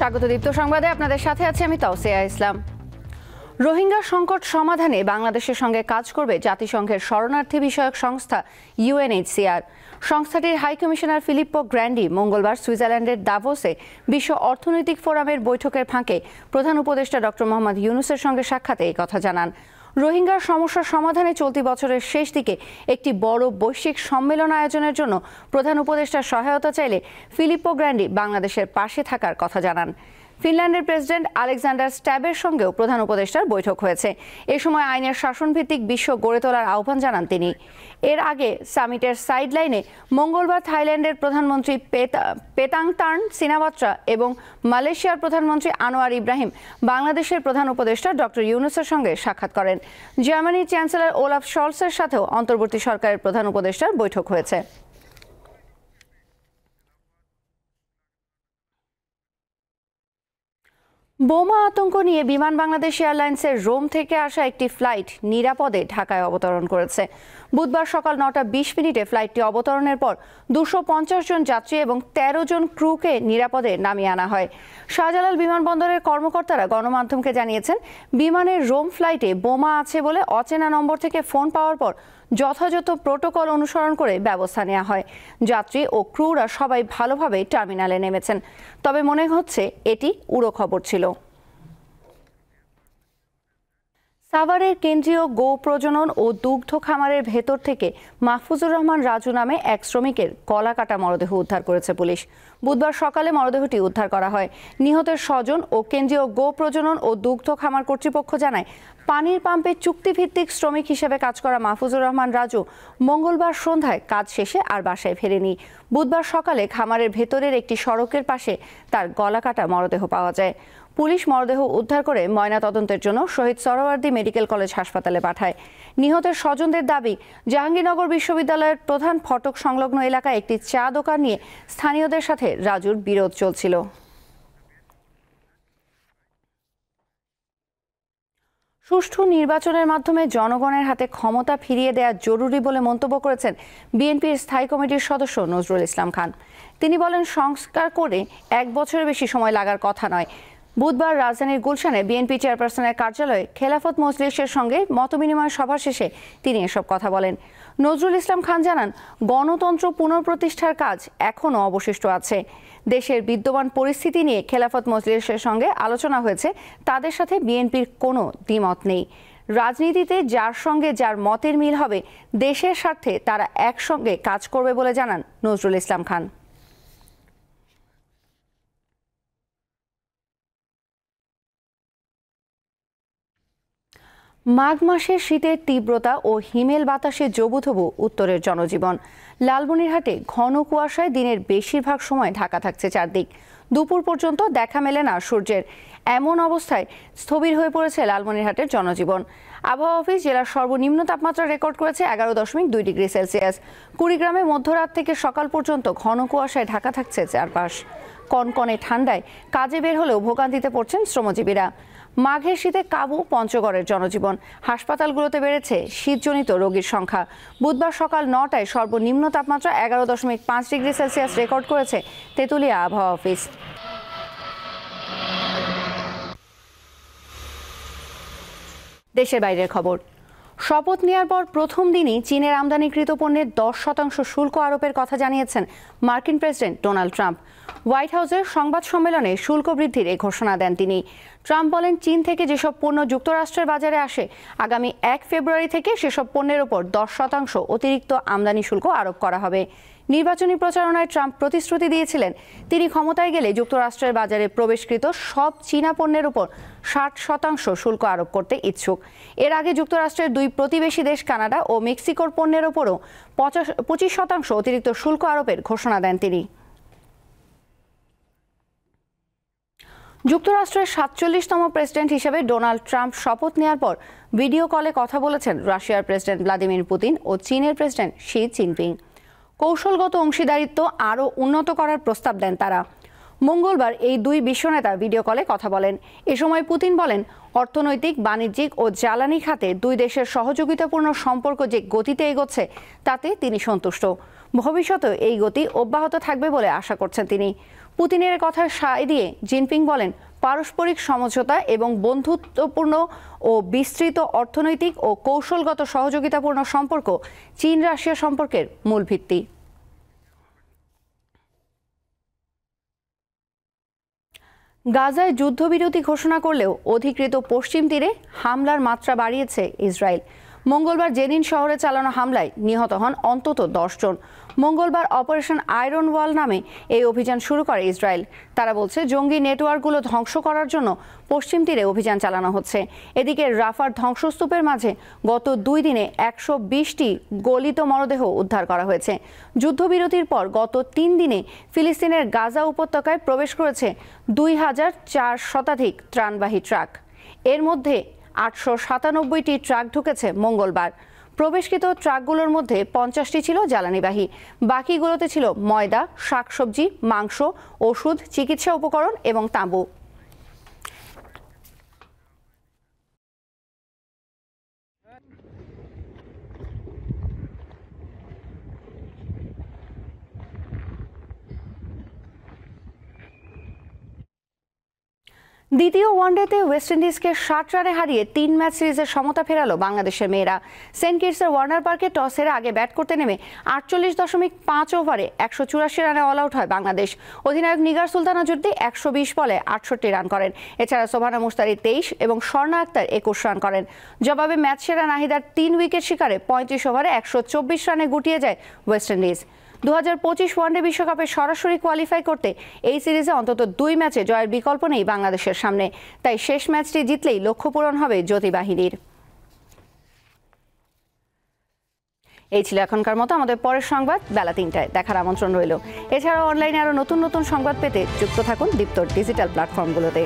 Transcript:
স্বাগত দীপ্ত সংবাদে আপনাদের সাথে আছি আমি তাওসিয়া ইসলাম। রোহিঙ্গা সংকট সমাধানে বাংলাদেশের সঙ্গে কাজ করবে জাতিসংঘের শরণার্থী বিষয়ক সংস্থা UNHCR। সংস্থাটির হাই কমিশনার ফিলিপ্পো গ্র্যান্ডি মঙ্গলবার সুইজারল্যান্ডের দাভোসে বিশ্ব অর্থনৈতিক ফোরামের বৈঠকের ফাঁকে প্রধান উপদেষ্টা ডক্টর মোহাম্মদ ইউনূসের সঙ্গে সাক্ষাতে এই কথা জানান। রোহিঙ্গার সমস্যার সমাধানে চলতি বছরের শেষ দিকে একটি বড় বৈশ্বিক সম্মেলন আয়োজনের জন্য প্রধান উপদেষ্টার সহায়তা চাইলে ফিলিপ্পো গ্র্যান্ডি বাংলাদেশের পাশে থাকার কথা জানান। ফিনল্যান্ডের প্রেসিডেন্ট আলেকজান্ডার স্ট্যাবের সঙ্গেও প্রধান উপদেষ্টার বৈঠক হয়েছে। এ সময় আইনের শাসনভিত্তিক বিশ্ব গড়ে তোলার আহ্বান জানান তিনি। এর আগে সামিটের সাইডলাইনে মঙ্গলবার থাইল্যান্ডের প্রধানমন্ত্রী পেতাংতার্ন সিনাওয়াত্রা এবং মালয়েশিয়ার প্রধানমন্ত্রী আনোয়ার ইব্রাহিম বাংলাদেশের প্রধান উপদেষ্টা ডক্টর ইউনূসের সঙ্গে সাক্ষাৎ করেন। জার্মানির চ্যান্সেলর ওলাফ শলসের সাথেও অন্তর্বর্তী সরকারের প্রধান উপদেষ্টার বৈঠক হয়েছে। বোমা আতঙ্ক নিয়ে বিমান বাংলাদেশ এয়ারলাইন্সের রোম থেকে আসা একটি ফ্লাইট নিরাপদে ঢাকায় অবতরণ করেছে। বুধবার সকাল 9:20 ফ্লাইটটি অবতরণের পর 250 জন যাত্রী এবং 13 জন ক্রুকে নিরাপদে নামিয়ে আনা হয়। শাহজালাল বিমানবন্দরের কর্মকর্তারা গণমাধ্যমকে জানিয়েছেন, বিমানের রোম ফ্লাইটে বোমা আছে বলে অচেনা নম্বর থেকে ফোন পাওয়ার পর যথাযথ প্রোটোকল অনুসরণ করে ব্যবস্থা নেওয়া হয়। যাত্রী ও ক্রুরা সবাই ভালোভাবে টার্মিনালে নেমেছেন, তবে মনে হচ্ছে এটি উড়ো খবর ছিল। সাভারের কেন্দ্রীয় গো প্রজনন ও দুগ্ধ খামারের ভেতর থেকে মাহফুজুর রহমান রাজু নামে এক শ্রমিকের গলা কাটা মরদেহ উদ্ধার করেছে পুলিশ। বুধবার সকালে মরদেহটি উদ্ধার করা হয়। নিহতের স্বজন ও কেন্দ্রীয় গো প্রজনন ও দুগ্ধ খামার কর্তৃপক্ষ জানায়, পানির পাম্পে চুক্তিভিত্তিক শ্রমিক হিসেবে কাজ করা মাহফুজুর রহমান রাজু মঙ্গলবার সন্ধ্যায় কাজ শেষে আর বাসায় ফেরেনি। বুধবার সকালে খামারের ভেতরের একটি সড়কের পাশে তার গলা কাটা মরদেহ পাওয়া যায়। পুলিশ মরদেহ উদ্ধার করে ময়নাতদন্তের জন্য শহীদ সোহরাওয়ার্দী মেডিকেল কলেজ হাসপাতালে পাঠায়। নিহতের স্বজনদের দাবি, জাহাঙ্গীরনগর বিশ্ববিদ্যালয়ের প্রধান ফটক সংলগ্ন এলাকায় একটি চা দোকান নিয়ে স্থানীয়দের সাথে রাজুর বিরোধ চলছিল। সুষ্ঠু নির্বাচনের মাধ্যমে জনগণের হাতে ক্ষমতা ফিরিয়ে দেওয়া জরুরি বলে মন্তব্য করেছেন বিএনপির স্থায়ী কমিটির সদস্য নজরুল ইসলাম খান। তিনি বলেন, সংস্কার করে 1 বছরের বেশি সময় লাগার কথা নয়। বুধবার রাজধানীর গুলশানে বিএনপি চেয়ারপারসনের কার্যালয়ে খেলাফত মজলিসের সঙ্গে মতবিনিময় সভা শেষে তিনি এসব কথা বলেন। নজরুল ইসলাম খান জানান, গণতন্ত্র পুনঃপ্রতিষ্ঠার কাজ এখনও অবশিষ্ট আছে। দেশের বিদ্যমান পরিস্থিতি নিয়ে খেলাফত মজলিসের সঙ্গে আলোচনা হয়েছে, তাদের সাথে বিএনপির কোনো দ্বিমত নেই। রাজনীতিতে যার সঙ্গে যার মতের মিল হবে, দেশের স্বার্থে তারা একসঙ্গে কাজ করবে বলে জানান নজরুল ইসলাম খান। মাঘ মাসের শীতের তীব্রতা ও হিমেল বাতাসে জবুথবু উত্তরের জনজীবন। লালমনিরহাটে ঘন কুয়াশায় দিনের বেশিরভাগ সময় ঢাকা থাকছে চারদিক। দুপুর পর্যন্ত দেখা মেলে না সূর্যের। এমন অবস্থায় স্থবির হয়ে পড়েছে লালমনিরহাটের জনজীবন। আবহাওয়া অফিস জেলার সর্বনিম্ন তাপমাত্রা রেকর্ড করেছে 11.2 ডিগ্রি সেলসিয়াস। কুড়িগ্রামে মধ্যরাত থেকে সকাল পর্যন্ত ঘন কুয়াশায় ঢাকা থাকছে চারপাশ। কনকনে ঠান্ডায় কাজে বের হলেও ভোগান্তিতে পড়ছেন শ্রমজীবীরা। মাঘের শীতে কাবু পঞ্চগড়ের জনজীবন। হাসপাতালগুলোতে বেড়েছে শীতজনিত রোগীর সংখ্যা। বুধবার সকাল 9টায় সর্বনিম্ন তাপমাত্রা 11.5 ডিগ্রি সেলসিয়াস রেকর্ড করেছে তেঁতুলিয়া আবহাওয়া অফিস। দেশের বাইরের খবর। শপথ নেওয়ার পর প্রথম দিনই চীনের আমদানিকৃত পণ্যের 10% শুল্ক আরোপের কথা জানিয়েছেন মার্কিন প্রেসিডেন্ট ডোনাল্ড ট্রাম্প। হোয়াইট হাউসের সংবাদ সম্মেলনে শুল্ক বৃদ্ধির এই ঘোষণা দেন তিনি। ট্রাম্প বলেন, চীন থেকে যেসব পণ্য যুক্তরাষ্ট্রের বাজারে আসে, আগামী 1 ফেব্রুয়ারি থেকে সেসব পণ্যের ওপর 10% অতিরিক্ত আমদানি শুল্ক আরোপ করা হবে। নির্বাচনী প্রচারণায় ট্রাম্প প্রতিশ্রুতি দিয়েছিলেন, তিনি ক্ষমতায় গেলে যুক্তরাষ্ট্রের বাজারে প্রবেশকৃত সব চীনা পণ্যের উপর 60% শুল্ক আরোপ করতে ইচ্ছুক। এর আগে যুক্তরাষ্ট্রের 2 প্রতিবেশী দেশ কানাডা ও মেক্সিকোর পণ্যের ওপরও 25% অতিরিক্ত শুল্ক আরোপের ঘোষণা দেন তিনি। যুক্তরাষ্ট্রের 47তম প্রেসিডেন্ট হিসেবে ডোনাল্ড ট্রাম্প শপথ নেওয়ার পর ভিডিও কলে কথা বলেছেন রাশিয়ার প্রেসিডেন্ট ভ্লাদিমির পুতিন ও চীনের প্রেসিডেন্ট শি জিনপিং। কৌশলগত অংশীদারিত্ব আরও উন্নত করার প্রস্তাব দেন তারা। মঙ্গলবার এই 2 বিশ্বনেতা ভিডিও কলে কথা বলেন। এ সময় পুতিন বলেন, অর্থনৈতিক, বাণিজ্যিক ও জ্বালানি খাতে দুই দেশের সহযোগিতাপূর্ণ সম্পর্ক যে গতিতে এগোচ্ছে তাতে তিনি সন্তুষ্ট। ভবিষ্যতেও এই গতি অব্যাহত থাকবে বলে আশা করছেন তিনি। পুতিনের কথায় সায় দিয়ে জিনপিং বলেন, পারস্পরিক সমঝোতা এবং বন্ধুত্বপূর্ণ ও বিস্তৃত অর্থনৈতিক ও কৌশলগত সহযোগিতাপূর্ণ সম্পর্ক চীন রাশিয়া সম্পর্কের মূল ভিত্তি। গাজায় যুদ্ধবিরতি ঘোষণা করলেও অধিকৃত পশ্চিম তীরে হামলার মাত্রা বাড়িয়েছে ইসরায়েল। মঙ্গলবার জেনিন শহরে চালানো হামলায় নিহত হন অন্তত 10 জন। মঙ্গলবার অপারেশন আয়রন ওয়াল নামে এই অভিযান শুরু করে ইসরায়েল। তারা বলছে, জঙ্গি নেটওয়ার্কগুলো ধ্বংস করার জন্য পশ্চিম তীরে অভিযান চালানো হচ্ছে। এদিকে রাফার ধ্বংসস্তূপের মাঝে গত 2 দিনে 120টি গলিত মরদেহ উদ্ধার করা হয়েছে। যুদ্ধবিরতির পর গত 3 দিনে ফিলিস্তিনের গাজা উপত্যকায় প্রবেশ করেছে 2004 শতাধিক ত্রাণবাহী ট্রাক। এর মধ্যে 897টি ট্রাক ঢুকেছে মঙ্গলবার। প্রবেশকৃত ট্রাকগুলোর মধ্যে 50টি ছিল জ্বালানিবাহী, বাকিগুলোতে ছিল ময়দা, শাকসবজি, মাংস, ওষুধ, চিকিৎসা উপকরণ এবং তাঁবু। দ্বিতীয় ওয়ানডেতে ওয়েস্ট ইন্ডিজকে 60 রানে হারিয়ে 3 ম্যাচ সিরিজের সমতা ফেরালো বাংলাদেশের মেয়েরা। সেন্ট কিটসের ওয়ার্নার পার্কে টস হেরে আগে ব্যাট করতে নেমে 48.5 ওভারে 184 রানে অল আউট হয় বাংলাদেশ। অধিনায়ক নিগার সুলতানা জুদ্দি 120 বলে 68 রান করেন। এছাড়া সোভানা মুস্তারি 23 এবং স্বর্ণা আক্তার 21 রান করেন। জবাবে ম্যাচ সেরা নাহিদার 3 উইকেট শিকারে 35 ওভারে 124 রানে গুটিয়ে যায় ওয়েস্ট ইন্ডিজ। 2025 ওয়ানডে বিশ্বকাপে সরাসরি কোয়ালিফাই করতে এই সিরিজে অন্তত 2 ম্যাচে জয়ের বিকল্প নেই বাংলাদেশের সামনে। তাই শেষ ম্যাচটি জিতলেই লক্ষ্য পূরণ হবে জ্যোতি বাহিনীর। এই ছিল এখনকার মতো আমাদের পরের সংবাদ বেলা 3টায় দেখার আমন্ত্রণ রইল। এছাড়াও অনলাইনে আরো নতুন নতুন সংবাদ পেতে যুক্ত থাকুন দীপ্তর ডিজিটাল প্ল্যাটফর্মগুলোতে।